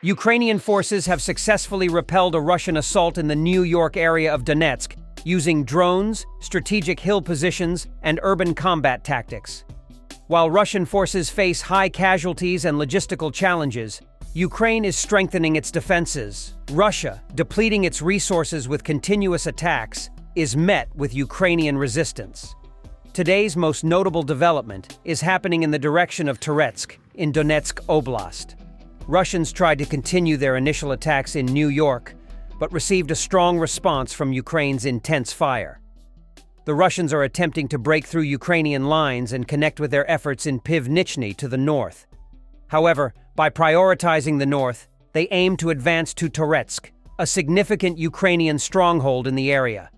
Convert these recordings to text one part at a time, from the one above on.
Ukrainian forces have successfully repelled a Russian assault in the Niu-York area of Donetsk using drones, strategic hill positions, and urban combat tactics. While Russian forces face high casualties and logistical challenges, Ukraine is strengthening its defenses. Russia, depleting its resources with continuous attacks, is met with Ukrainian resistance. Today's most notable development is happening in the direction of Turkey, in Donetsk Oblast. Russians tried to continue their initial attacks in New York, but received a strong response from Ukraine's intense fire. The Russians are attempting to break through Ukrainian lines and connect with their efforts in Pivnichny to the north. However, by prioritizing the north, they aim to advance to Turkey, a significant Ukrainian stronghold in the area.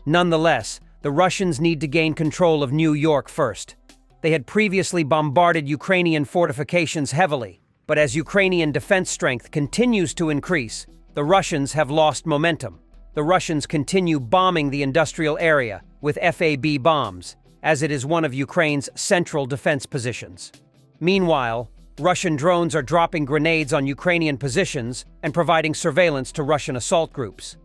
Nonetheless, the Russians need to gain control of New York first. They had previously bombarded Ukrainian fortifications heavily, but as Ukrainian defense strength continues to increase, the Russians have lost momentum. The Russians continue bombing the industrial area with FAB bombs, as it is one of Ukraine's central defense positions. Meanwhile, Russian drones are dropping grenades on Ukrainian positions and providing surveillance to Russian assault groups.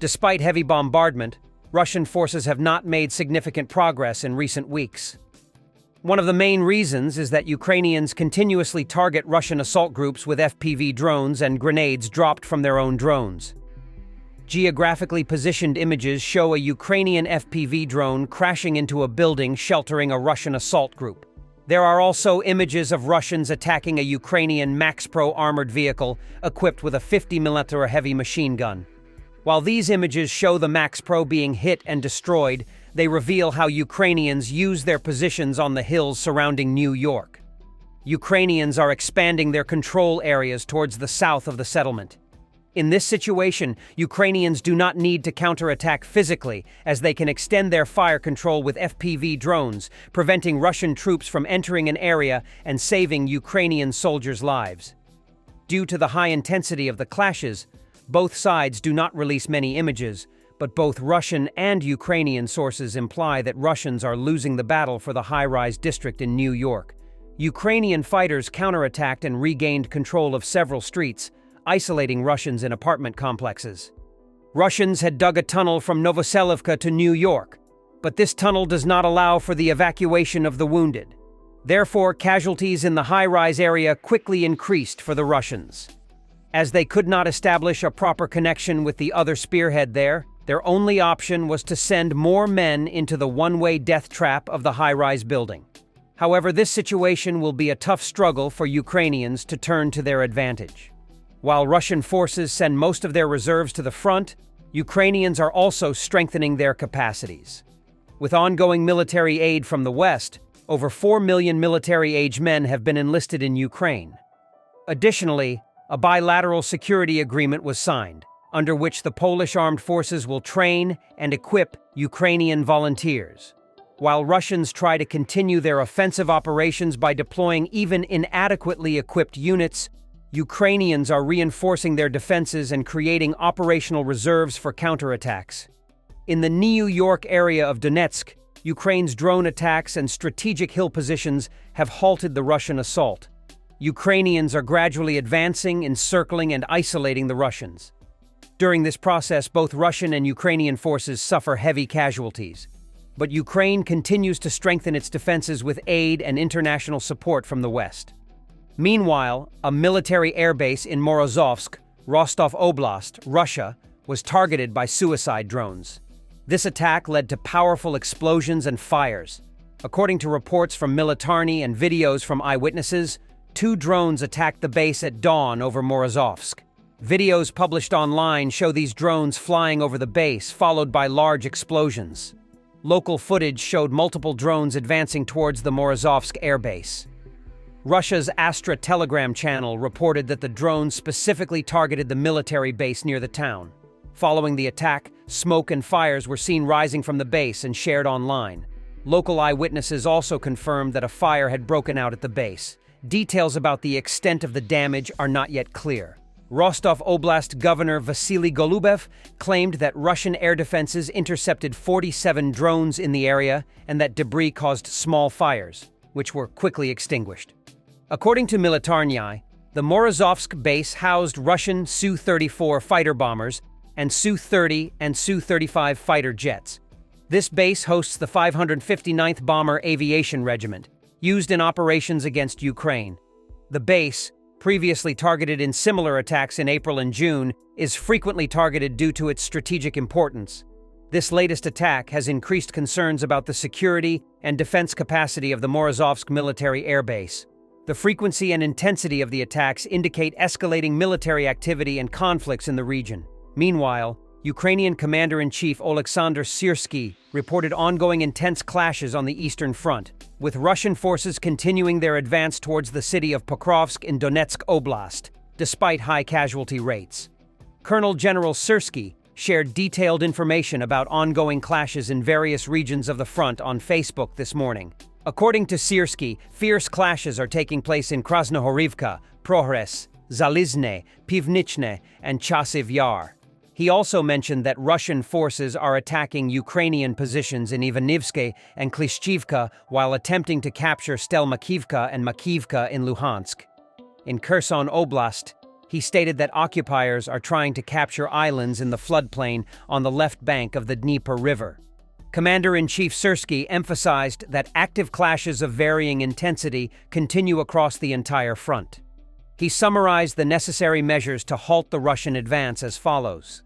Despite heavy bombardment, Russian forces have not made significant progress in recent weeks. One of the main reasons is that Ukrainians continuously target Russian assault groups with FPV drones and grenades dropped from their own drones. Geographically positioned images show a Ukrainian FPV drone crashing into a building sheltering a Russian assault group. There are also images of Russians attacking a Ukrainian MaxPro armored vehicle equipped with a 50mm heavy machine gun. While these images show the MaxPro being hit and destroyed, they reveal how Ukrainians use their positions on the hills surrounding New York. Ukrainians are expanding their control areas towards the south of the settlement. In this situation, Ukrainians do not need to counterattack physically, as they can extend their fire control with FPV drones, preventing Russian troops from entering an area and saving Ukrainian soldiers' lives. Due to the high intensity of the clashes, both sides do not release many images, but both Russian and Ukrainian sources imply that Russians are losing the battle for the high-rise district in New York. Ukrainian fighters counterattacked and regained control of several streets, isolating Russians in apartment complexes. Russians had dug a tunnel from Novoselivka to New York, but this tunnel does not allow for the evacuation of the wounded. Therefore, casualties in the high-rise area quickly increased for the Russians. As they could not establish a proper connection with the other spearhead there, their only option was to send more men into the one-way death trap of the high-rise building. However, this situation will be a tough struggle for Ukrainians to turn to their advantage. While Russian forces send most of their reserves to the front, Ukrainians are also strengthening their capacities. With ongoing military aid from the West, over 4 million military-age men have been enlisted in Ukraine. Additionally, a bilateral security agreement was signed, under which the Polish armed forces will train and equip Ukrainian volunteers. While Russians try to continue their offensive operations by deploying even inadequately equipped units, Ukrainians are reinforcing their defenses and creating operational reserves for counterattacks. In the New York area of Donetsk, Ukraine's drone attacks and strategic hill positions have halted the Russian assault. Ukrainians are gradually advancing, encircling, and isolating the Russians. During this process, both Russian and Ukrainian forces suffer heavy casualties. But Ukraine continues to strengthen its defenses with aid and international support from the West. Meanwhile, a military airbase in Morozovsk, Rostov Oblast, Russia, was targeted by suicide drones. This attack led to powerful explosions and fires. According to reports from Militarny and videos from eyewitnesses, 2 drones attacked the base at dawn over Morozovsk. Videos published online show these drones flying over the base, followed by large explosions. Local footage showed multiple drones advancing towards the Morozovsk airbase. Russia's Astra Telegram channel reported that the drones specifically targeted the military base near the town. Following the attack, smoke and fires were seen rising from the base and shared online. Local eyewitnesses also confirmed that a fire had broken out at the base. Details about the extent of the damage are not yet clear. Rostov Oblast Governor Vasily Golubev claimed that Russian air defenses intercepted 47 drones in the area and that debris caused small fires, which were quickly extinguished. According to Militarny, The Morozovsk base housed Russian Su-34 fighter bombers and Su-30 and Su-35 fighter jets. This base hosts the 559th Bomber Aviation Regiment, used in operations against Ukraine. The base, previously targeted in similar attacks in April and June, is frequently targeted due to its strategic importance. This latest attack has increased concerns about the security and defense capacity of the Morozovsk military airbase. The frequency and intensity of the attacks indicate escalating military activity and conflicts in the region. Meanwhile, Ukrainian Commander-in-Chief Oleksandr Syrsky reported ongoing intense clashes on the Eastern Front, with Russian forces continuing their advance towards the city of Pokrovsk in Donetsk Oblast, despite high casualty rates. Colonel General Syrsky shared detailed information about ongoing clashes in various regions of the front on Facebook this morning. According to Syrsky, fierce clashes are taking place in Krasnohorivka, Prohres, Zalizne, Pivnichne, and Chasiv Yar. He also mentioned that Russian forces are attacking Ukrainian positions in Ivanivske and Klishchivka while attempting to capture Stelmakivka and Makivka in Luhansk. In Kherson Oblast, he stated that occupiers are trying to capture islands in the floodplain on the left bank of the Dnieper River. Commander-in-Chief Syrsky emphasized that active clashes of varying intensity continue across the entire front. He summarized the necessary measures to halt the Russian advance as follows: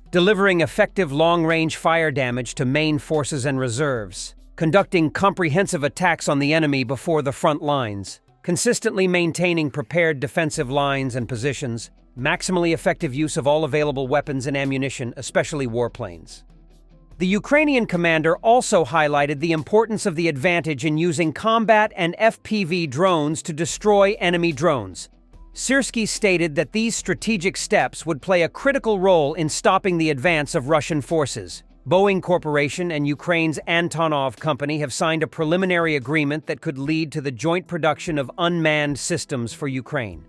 delivering effective long-range fire damage to main forces and reserves, conducting comprehensive attacks on the enemy before the front lines, consistently maintaining prepared defensive lines and positions, maximally effective use of all available weapons and ammunition, especially warplanes. The Ukrainian commander also highlighted the importance of the advantage in using combat and FPV drones to destroy enemy drones. Syrsky stated that these strategic steps would play a critical role in stopping the advance of Russian forces. Boeing Corporation and Ukraine's Antonov Company have signed a preliminary agreement that could lead to the joint production of unmanned systems for Ukraine.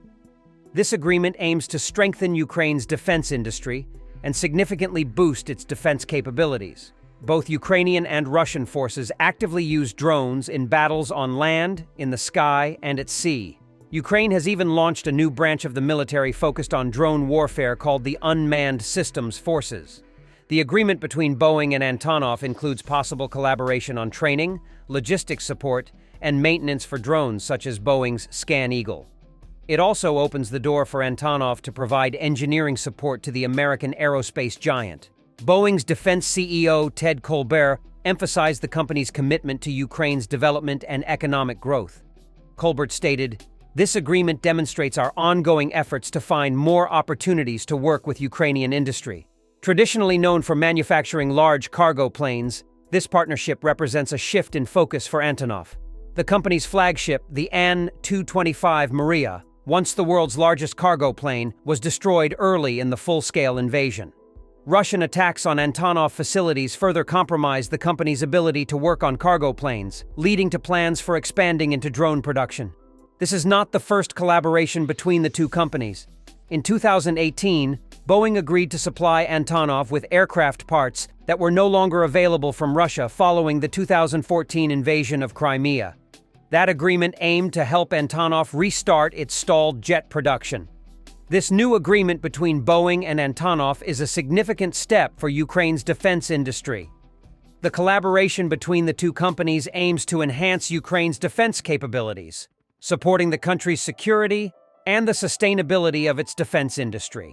This agreement aims to strengthen Ukraine's defense industry and significantly boost its defense capabilities. Both Ukrainian and Russian forces actively use drones in battles on land, in the sky, and at sea. Ukraine has even launched a new branch of the military focused on drone warfare called the Unmanned Systems Forces. The agreement between Boeing and Antonov includes possible collaboration on training, logistics support, and maintenance for drones such as Boeing's Scan Eagle. It also opens the door for Antonov to provide engineering support to the American aerospace giant. Boeing's defense CEO Ted Colbert emphasized the company's commitment to Ukraine's development and economic growth. Colbert stated, "This agreement demonstrates our ongoing efforts to find more opportunities to work with Ukrainian industry." Traditionally known for manufacturing large cargo planes, this partnership represents a shift in focus for Antonov. The company's flagship, the An-225 Maria, once the world's largest cargo plane, was destroyed early in the full-scale invasion. Russian attacks on Antonov facilities further compromised the company's ability to work on cargo planes, leading to plans for expanding into drone production. This is not the first collaboration between the two companies. In 2018, Boeing agreed to supply Antonov with aircraft parts that were no longer available from Russia following the 2014 invasion of Crimea. That agreement aimed to help Antonov restart its stalled jet production. This new agreement between Boeing and Antonov is a significant step for Ukraine's defense industry. The collaboration between the two companies aims to enhance Ukraine's defense capabilities, supporting the country's security and the sustainability of its defense industry.